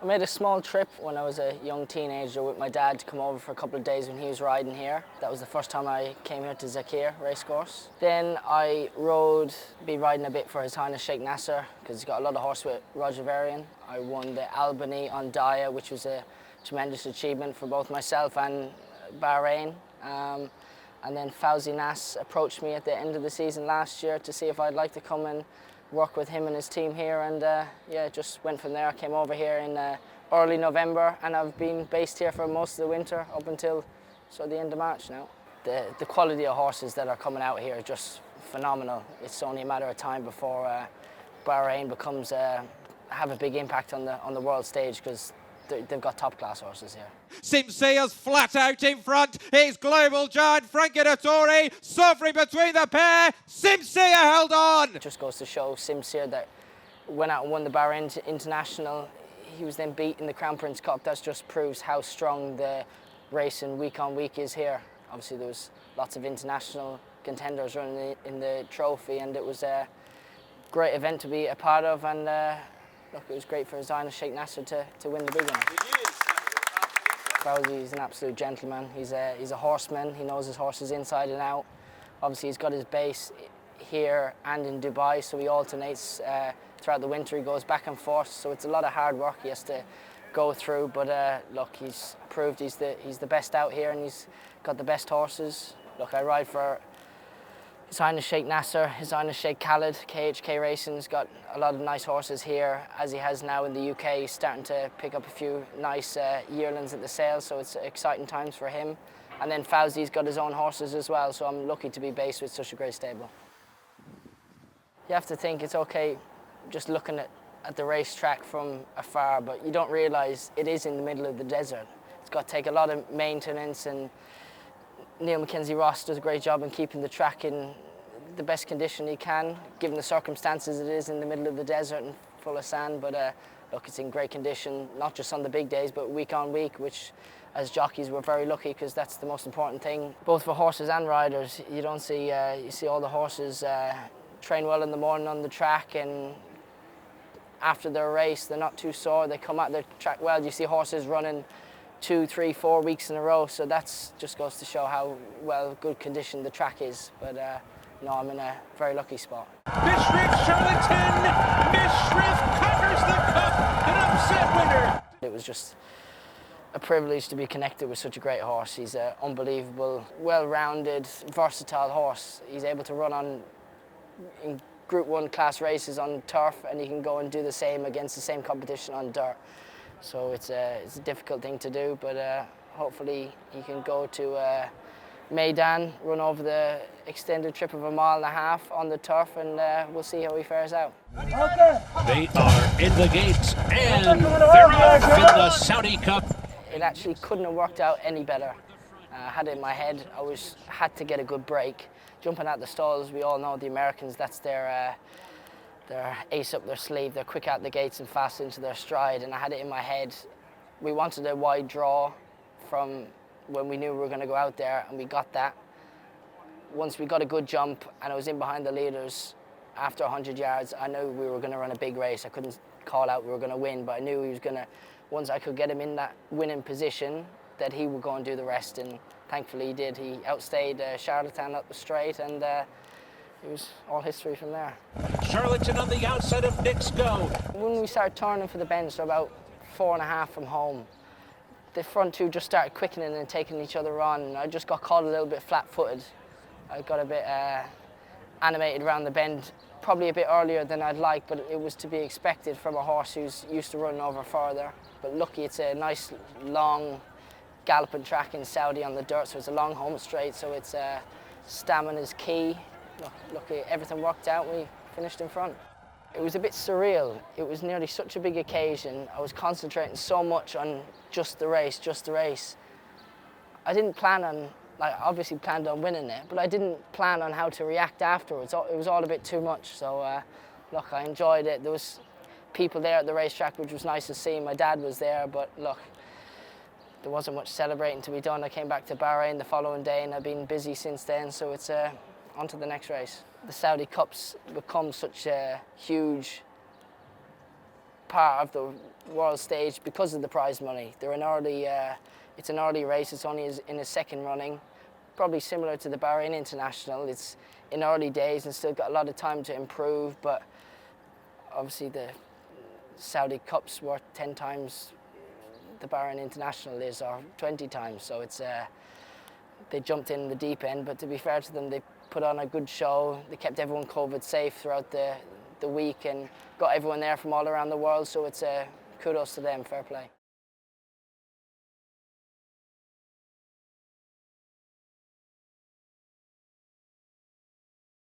I made a small trip when I was a young teenager with my dad to come over for a couple of days when he was riding here. That was the first time I came here to Zakir racecourse. Then I been riding a bit for His Highness Sheikh Nasser because he's got a lot of horse with Roger Varian. I won the Albany on Daya, which was a tremendous achievement for both myself and Bahrain. And then Fawzi Nas approached me at the end of the season last year to see if I'd like to come and work with him and his team here, and yeah, just went from there. I came over here in early November, and I've been based here for most of the winter up until the end of March now. The quality of horses that are coming out here are just phenomenal. It's only a matter of time before Bahrain becomes have a big impact on the world stage, because they've got top-class horses here. Simsia's flat out in front. He's Global Giant, Franchidatore, suffering between the pair. Simsia held on. It just goes to show Simsia that went out and won the Bahrain International. He was then beat in the Crown Prince Cup. That just proves how strong the racing week on week is here. Obviously there was lots of international contenders running in the trophy, and it was a great event to be a part of, and look, it was great for His Highness Sheikh Nasser to win the big one. Fawzi is an absolute gentleman. He's a horseman. He knows his horses inside and out. Obviously, he's got his base here and in Dubai, so he alternates throughout the winter. He goes back and forth, so it's a lot of hard work he has to go through. But look, he's proved he's the best out here, and he's got the best horses. Look, I ride for His Highness Sheikh Nasser, His Highness Sheikh Khalid. KHK Racing's got a lot of nice horses here, as he has now in the UK. He's starting to pick up a few nice yearlings at the sales, so it's exciting times for him. And then Fawzi's got his own horses as well, so I'm lucky to be based with such a great stable. You have to think it's okay just looking at the racetrack from afar, but you don't realise it is in the middle of the desert. It's got to take a lot of maintenance, and Neil Mackenzie Ross does a great job in keeping the track in the best condition he can, given the circumstances it is in the middle of the desert and full of sand. But look, it's in great condition, not just on the big days, but week on week, which as jockeys we're very lucky, because that's the most important thing, both for horses and riders. You don't see, you see all the horses train well in the morning on the track, and after their race they're not too sore, they come out the track well. You see horses running 2, 3, 4 weeks in a row, so that's just goes to show how good condition the track is. But no, I'm in a very lucky spot. Mishriff, Charlatan. Mishriff covers the cup, an upset winner. It was just a privilege to be connected with such a great horse. He's an unbelievable, well-rounded, versatile horse. He's able to run in Group 1 class races on turf, and he can go and do the same against the same competition on dirt. So it's a difficult thing to do, but hopefully he can go to Maidan, run over the extended trip of 1.5 miles on the turf, and we'll see how he fares out. They are in the gates, and they're off in the Saudi Cup. It actually couldn't have worked out any better. I had it in my head. I had to get a good break. Jumping out the stalls, we all know the Americans, that's their ace up their sleeve. They're quick out the gates and fast into their stride, and I had it in my head. We wanted a wide draw from when we knew we were going to go out there, and we got that. Once we got a good jump and I was in behind the leaders after 100 yards, I knew we were going to run a big race. I couldn't call out we were going to win, but I knew he was going to, once I could get him in that winning position, that he would go and do the rest, and thankfully he did. He outstayed Charlatan up the straight, and it was all history from there. Charlatan on the outside of Nick's go. When we started turning for the bend, so about 4.5 from home, the front two just started quickening and taking each other on, and I just got caught a little bit flat-footed. I got a bit animated around the bend, probably a bit earlier than I'd like, but it was to be expected from a horse who's used to running over further. But lucky it's a nice, long, galloping track in Saudi on the dirt, so it's a long home straight, so it's stamina is key. Lucky everything worked out, we finished in front. It was a bit surreal. It was nearly such a big occasion. I was concentrating so much on just the race, just the race. I didn't plan on, like, obviously planned on winning it, but I didn't plan on how to react afterwards. It was all a bit too much, so look, I enjoyed it. There was people there at the racetrack, which was nice to see. My dad was there, but look, there wasn't much celebrating to be done. I came back to Bahrain the following day, and I've been busy since then, so it's on to the next race. The Saudi Cup's become such a huge part of the world stage because of the prize money. They're an early, it's an early race. It's only in its second running, probably similar to the Bahrain International. It's in early days and still got a lot of time to improve, but obviously the Saudi Cup's worth 10 times the Bahrain International is, or 20 times, so it's they jumped in the deep end, but to be fair to them, they put on a good show. They kept everyone COVID safe throughout the week and got everyone there from all around the world, so it's kudos to them, fair play.